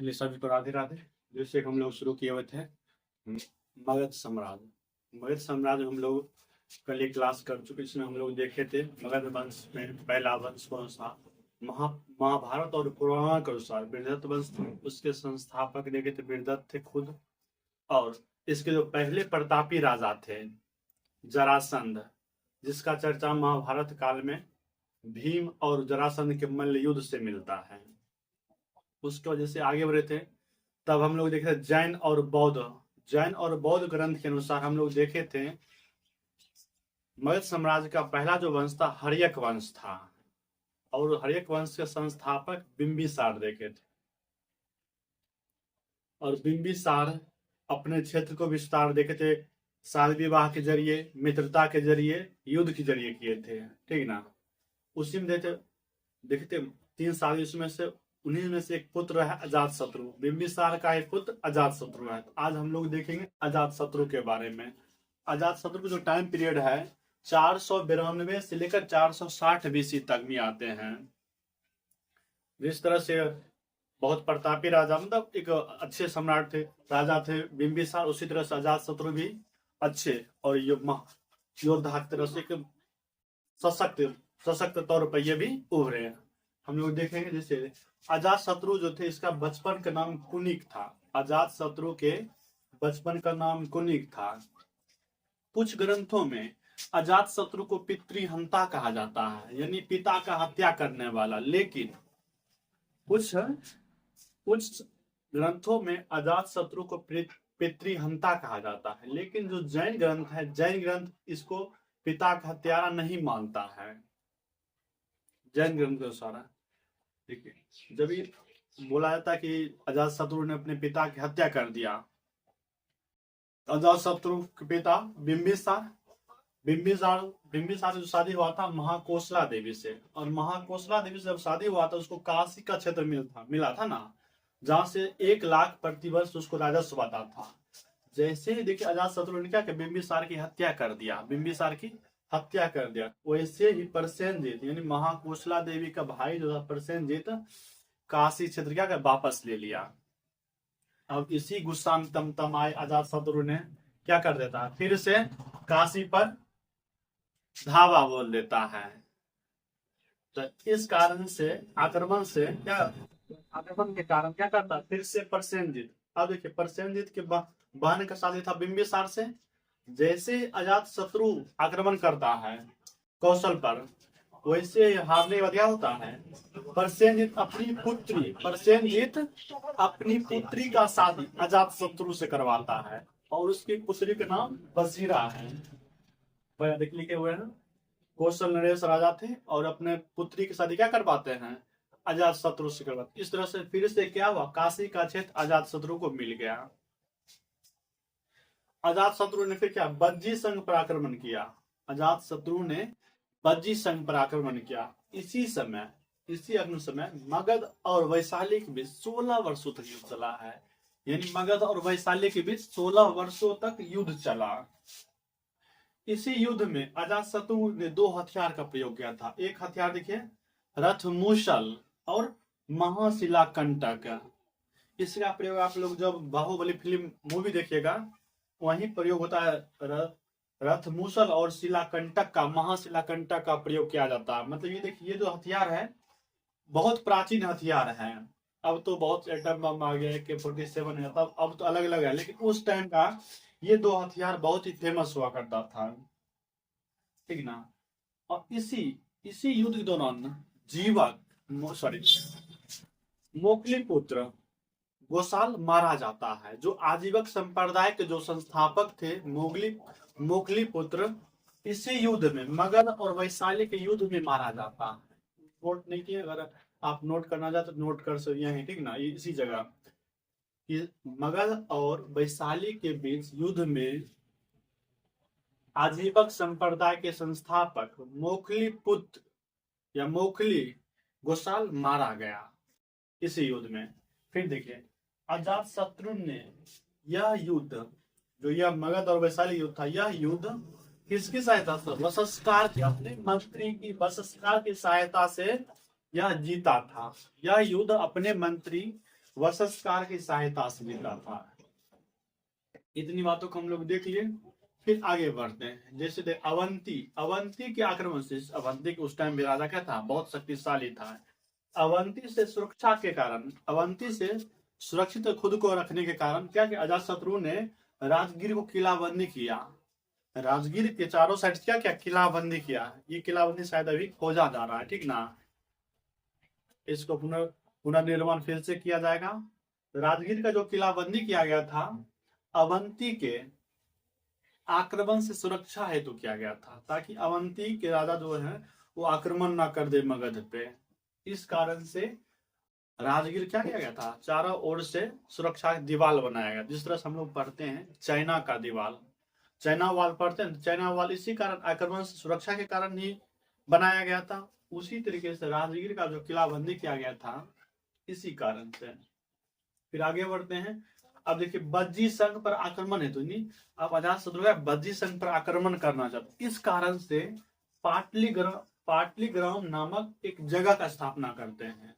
चलिए सभी को राधे राधे। जैसे हम लोग शुरू किए हुए थे मगध साम्राज्य। मगध साम्राज्य हम लोग कल एक क्लास कर चुके, इसमें हम लोग देखे थे मगध वंश में पहला वंश कौन सा। महाभारत और पुराण के अनुसार बृहदत्त वंश उसके संस्थापक देखे थे, बृहदत्त थे खुद। और इसके जो पहले प्रतापी राजा थे जरासंध, जिसका चर्चा महाभारत काल में भीम और जरासंध के मल्ल युद्ध से मिलता है। उसकी वजह से आगे बढ़े थे। तब हम लोग देखे थे जैन और बौद्ध ग्रंथ के अनुसार हम लोग देखे थे मगध साम्राज्य का पहला जो वंश था हर्यक वंश था, और हर्यक वंश के संस्थापक बिंबिसार देखे थे। और बिंबिसार अपने क्षेत्र को विस्तार देखे थे, शादी विवाह के जरिए, मित्रता के जरिए, युद्ध के जरिए किए थे, ठीक ना। उसी में देखे थे 3 शादी, उसमें से उन्हीं में से एक पुत्र है अजातशत्रु। बिंबिसार का एक पुत्र अजातशत्रु है। तो आज हम लोग देखेंगे अजातशत्रु के बारे में। अजातशत्रु का जो टाइम पीरियड है 492 से लेकर 460 बीसी तक में आते हैं। जिस तरह से बहुत प्रतापी राजा, मतलब एक अच्छे सम्राट थे, राजा थे बिंबिसार, उसी तरह से अजातशत्रु भी अच्छे और योद्धा की तरह से सशक्त तौर पर ये भी उभरे हैं। हम लोग देखेंगे जैसे अजातशत्रु जो थे, इसका बचपन का नाम कुनिक था। अजातशत्रु के बचपन का नाम कुनिक था। कुछ ग्रंथों में अजातशत्रु को पितृहंता कहा जाता है, यानी पिता का हत्या करने वाला। लेकिन कुछ ग्रंथों में अजातशत्रु को पितृहंता कहा जाता है। लेकिन जो जैन ग्रंथ है, जैन ग्रंथ इसको पिता का हत्यारा नहीं मानता है। जैन ग्रंथ के अनुसार देखिए, जब ये बोला जाता है कि अजातशत्रु ने अपने पिता की हत्या कर दिया, अजातशत्रु के पिता बिंबिसार जो शादी हुआ था महाकोसला देवी से, और महाकोसला देवी से जब शादी हुआ था उसको काशी का क्षेत्र मिला था ना, जहां से 1 लाख प्रतिवर्ष उसको राजस्व आता था। जैसे ही देखिए अजातशत्रु ने क्या कि बिंबिसार की हत्या कर दिया, वैसे ही प्रसेनजीत यानी महाकोसला देवी का भाई जो था प्रसेनजीत काशी क्षेत्र क्या कर वापस ले लिया। अब इसी गुस्सा में तमतमाए अजातशत्रु ने क्या कर देता है, फिर से काशी पर धावा बोल देता है। तो इस कारण से आक्रमण के कारण क्या करता है, फिर से प्रसेनजीत। अब देखिए प्रसेनजीत के बहन का शादी था बिंबिसार से। जैसे अजातशत्रु आक्रमण करता है कौशल पर, वैसे हारने के बाद क्या होता है, प्रसेनजीत अपनी पुत्री का शादी अजातशत्रु से करवाता है, और उसकी पुत्री का नाम वजीरा है। देख लिखे हुए हैं, कौशल नरेश राजा थे और अपने पुत्री की शादी क्या करवाते हैं, अजातशत्रु से करवाते। इस तरह से फिर से क्या हुआ, काशी का क्षेत्र अजातशत्रु को मिल गया। अजातशत्रु ने फिर क्या बज्जी संघ पर आक्रमण किया। अजातशत्रु ने बज्जी संघ पर आक्रमण किया। इसी समय मगध और वैशाली के बीच 16 वर्षों तक युद्ध चला है। यानी मगध और वैशाली के बीच 16 वर्षों तक युद्ध चला। इसी युद्ध में अजातशत्रु ने 2 हथियार का प्रयोग किया था। एक हथियार देखिए रथमूसल और महाशिलाकंटक। इसका प्रयोग आप लोग जब बाहुबली फिल्म मूवी देखिएगा वहीं प्रयोग होता है। रथमूसल और शिलाकंटक का, महाशिलाकंटक का प्रयोग किया जाता है। मतलब ये देखिए, ये जो हथियार है बहुत प्राचीन हथियार है। अब तो बहुत एटम बम आ गया, AK-47 है, तब अब तो अलग अलग है, लेकिन उस टाइम का ये 2 हथियार बहुत ही फेमस हुआ करता था, ठीक ना। और इसी युद्ध के दौरान मोकलीपुत्र गोसाल मारा जाता है। जो आजीवक संप्रदाय के जो संस्थापक थे मोकलीपुत्र, इसी युद्ध में मगध और वैशाली के युद्ध में मारा जाता है। नोट नहीं किए, अगर आप नोट करना चाहते तो नोट कर सकते हैं, ठीक ना। इसी जगह मगध और वैशाली के बीच युद्ध में आजीवक संप्रदाय के संस्थापक मोकलीपुत्र या मोकली गोसाल मारा गया इसी युद्ध में। फिर देखिए अजातशत्रु ने यह युद्ध, जो यह मगध और वैशाली युद्ध था, यह युद्ध किसकी सहायता से, वशस्कार के अपने मंत्री की वशस्कार की सहायता से यह जीता था। यह युद्ध अपने मंत्री वह संस्कार की सहायता से जीता था। इतनी बातों को हम लोग देख लिए। फिर आगे बढ़ते हैं। जैसे देख अवंती के आक्रमण से, अवंती के उस टाइम भी राजा क्या था, बहुत शक्तिशाली था। अवंती से सुरक्षा के कारण, अवंती से सुरक्षित खुद को रखने के कारण क्या कि अजातशत्रु ने राजगीर को किलाबंदी किया। राजगीर के चारों साइड क्या क्या किलाबंदी किया। ये किलाबंदी शायद अभी खोजा जा रहा है, ठीक ना। इसको पुनर्निर्माण फिर से किया जाएगा। राजगीर का जो किलाबंदी किया गया था अवंती के आक्रमण से सुरक्षा हेतु किया गया था, ताकि अवंती के राजा जो है वो आक्रमण ना कर दे मगध पे। इस कारण से राजगीर क्या किया गया था, चारों ओर से सुरक्षा दीवार बनाया गया। जिस तरह से हम लोग पढ़ते हैं चाइना का दीवार, चाइना वाल पढ़ते हैं, चाइना वाल इसी कारण आक्रमण से सुरक्षा के कारण ही बनाया गया था। उसी तरीके से राजगीर का जो किलाबंदी किया गया था इसी कारण से। फिर आगे बढ़ते हैं। अब देखिए बज्जी संघ पर आक्रमण है, तो नहीं अब अजातशत्रु बज्जी संघ पर आक्रमण करना चाहते। इस कारण से पाटलीग्राम नामक एक जगह का स्थापना करते हैं।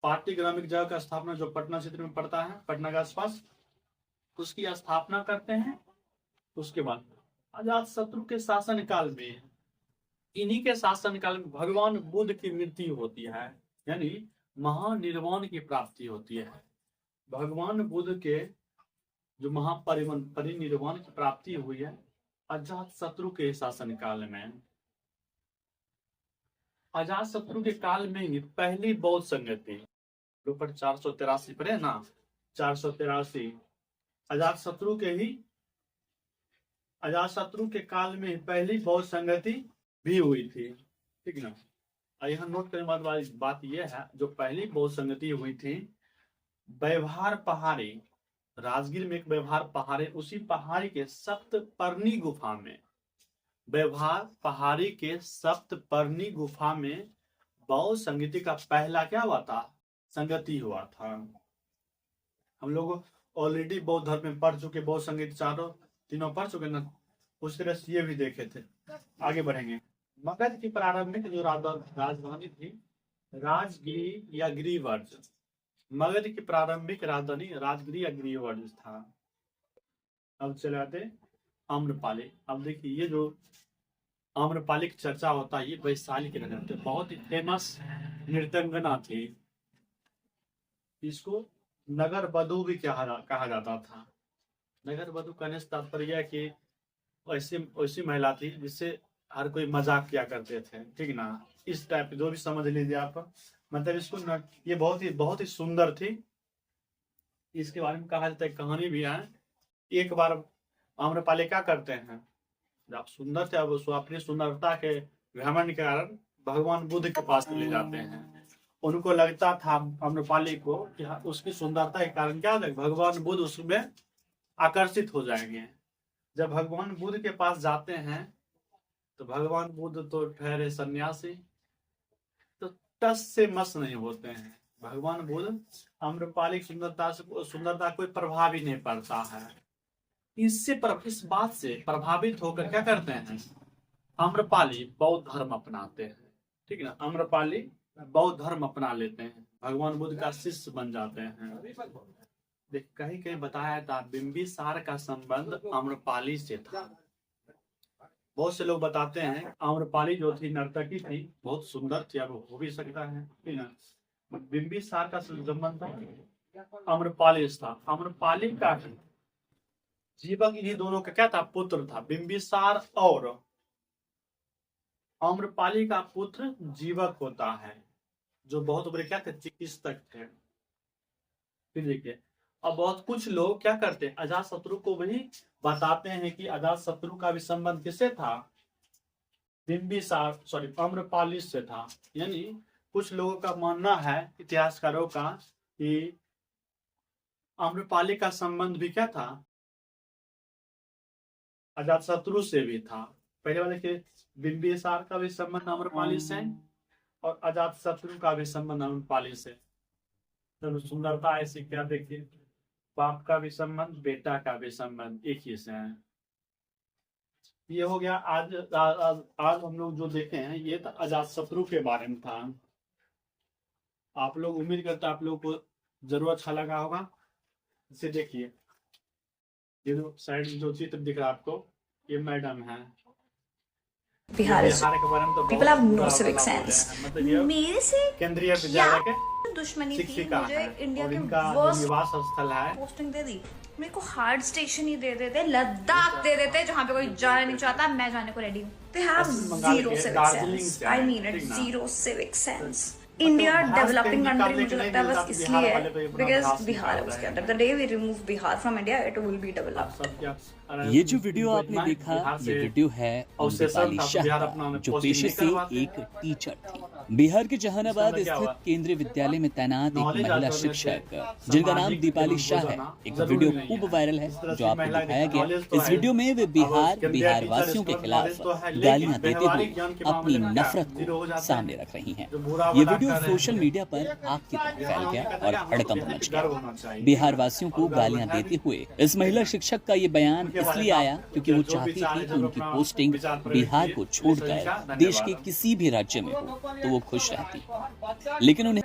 पाटलीग्राम एक जगह का स्थापना जो पटना क्षेत्र में पड़ता है, पटना के आसपास, उसकी स्थापना करते हैं। उसके बाद अजातशत्रु के शासन काल में, इन्हीं के शासन काल में भगवान बुद्ध की मृत्यु होती है, यानी महानिर्वाण की प्राप्ति होती है। भगवान बुद्ध के जो महापरिनिर्वाण की प्राप्ति हुई है अजातशत्रु के शासन काल में। अजातशत्रु के काल में ही पहली बौद्ध संगति, ऊपर 483 पर है ना, 483 अजातशत्रु के काल में पहली बौद्ध संगति भी हुई थी, ठीक ना। यहाँ नोट करने वाली बात यह है, जो पहली बौद्ध संगति हुई थी व्यवहार पहाड़ी, राजगीर में एक व्यवहार पहाड़ी, उसी पहाड़ी के सप्तपर्णी गुफा में, व्यवहार पहाड़ी के सप्तपर्णी गुफा में बौद्ध संगति का पहला क्या हुआ था, संगति हुआ था। हम लोग ऑलरेडी बौद्ध धर्म में पढ़ चुके, बौद्ध संगति चारों तीनों पढ़ चुके ना, उस तरह से ये भी देखे थे। आगे बढ़ेंगे। मगध की प्रारंभिक जो राजधानी थी राजगिरी या गिरिवर्ज, मगध की प्रारंभिक राजधानी राजगिरी या गिरिवर्ज था। अब चले आते आम्रपाली। अब देखिए ये जो आम्रपाली की चर्चा होता है, ये वैशाली के नृत्य, बहुत ही फेमस नृत्यंगना थी। इसको नगर वधू भी कहा जाता था। नगर वधू कहने से तात्पर्य है कि ऐसी महिला थी जिससे हर कोई मजाक किया करते थे, ठीक ना। इस टाइप जो भी समझ लीजिए आप, मतलब इसको ये बहुत ही सुंदर थी। इसके बारे में कहा जाता है, कहानी भी है। एक बार आम्रपाली क्या करते हैं, जब सुंदर थे, अब उसको अपनी सुंदरता के घमंड के कारण भगवान बुद्ध के पास ले जाते हैं। उनको लगता था आम्रपाली को कि उसकी सुंदरता के कारण क्या होगा, भगवान बुद्ध उसमें आकर्षित हो जाएंगे। जब भगवान बुद्ध के पास जाते हैं तो भगवान बुद्ध तो ठहरे सन्यासी, तो टस से मस नहीं होते हैं। भगवान बुद्ध आम्रपाली की सुंदरता कोई प्रभाव ही नहीं पड़ता है। इस बात से प्रभावित होकर क्या करते हैं, आम्रपाली बौद्ध धर्म अपनाते हैं, ठीक है ना। आम्रपाली बौद्ध धर्म अपना लेते हैं, भगवान बुद्ध का शिष्य बन जाते हैं। देख कहीं कहीं बताया था बिंबिसार का संबंध आम्रपाली से था। बहुत से लोग बताते हैं आम्रपाली जो थी नर्तकी थी, बहुत सुंदर थी, अब हो भी सकता है, ठीक है। बिंबिसार का संबंध था आम्रपाली से था। आम्रपाली का जीवक इन्हीं दोनों का क्या था, पुत्र था। बिंबिसार और आम्रपाली का पुत्र जीवक होता है, जो बहुत बड़े क्या थे, चिकित्सक थे। फिर देखिए अब बहुत कुछ लोग क्या करते हैं, अजातशत्रु को भी बताते हैं कि अजातशत्रु का भी संबंध किससे था, बिंबिसार आम्रपाली से था। यानी कुछ लोगों का मानना है, इतिहासकारों का, कि आम्रपाली का संबंध भी क्या था, अजातशत्रु से भी था। पहले वाले के बिंबिसार का भी संबंध आम्रपाली से और अजातशत्रु का भी संबंध आम्रपाली से। तो सुंदरता ऐसी क्या देखिए, बाप का भी संबंध, बेटा का भी संबंध एक ही से है। ये हो गया आज हम लोग जो देखे हैं, ये तो अजातशत्रु के बारे में था। आप लोग उम्मीद करते आप लोग को जरूर अच्छा लगा होगा। इसे देखिए, ये जो साइड जो चित्र दिख रहा है आपको, ये मैडम है। बिहार इज बिहार के बारे में तो पीपल बहुत हैव नो बुरा सिविक भला बोल रहे सेंस। हैं। मतलब ये मेरे से केंद्रीय विद्यालय के दुश्मनी थी, शिक्षिका मुझे है इंडिया और के इनका जो वर्स्ट निवास स्थल है पोस्टिंग दे दी। मेरे को हार्ड स्टेशन ही दे देते, लद्दाख दे देते जहाँ पे कोई जाना नहीं चाहता, मैं जाने को रेडी हूँ। They have Paschim Bengal zero के सिविक दार्जिलिंग सेंस, से आई है, मीन इट, ठीक ना? Zero civic sense. मतलब इंडिया भारत के डेवलपिंग कंट्री मुकाबले मुझे नहीं लगता है मिलता, बस बिहार इसलिए वाले तो ये अपना बिकॉज अभ्यास बिहार है निकाल उसके रहे अंदर। The day we remove Bihar from India it will be हैं। आप डेवलप्ड। सब क्या ये जो वीडियो आपने देखा, ये वीडियो है उन दीपाली शाह का, जो पेशे से एक टीचर थी। बिहार के जहानाबाद स्थित केंद्रीय विद्यालय में तैनात एक महिला शिक्षक, जिनका नाम दीपाली शाह है। एक वीडियो खूब वायरल है जो आपको दिखाया गया। इस वीडियो में वे बिहार वासियों के खिलाफ गालियां देते हुए अपनी नफरत को सामने रख रही हैं। ये वीडियो सोशल मीडिया पर आग की तरह फैल गया और हड़कंप मच गया। बिहार वासियों को गालियां देते हुए इस महिला शिक्षक का ये बयान इसलिए आया क्योंकि वो चाहती थी कि उनकी पोस्टिंग बिहार को छोड़कर देश के किसी भी राज्य में हो तो वो खुश रहती, लेकिन उन्हें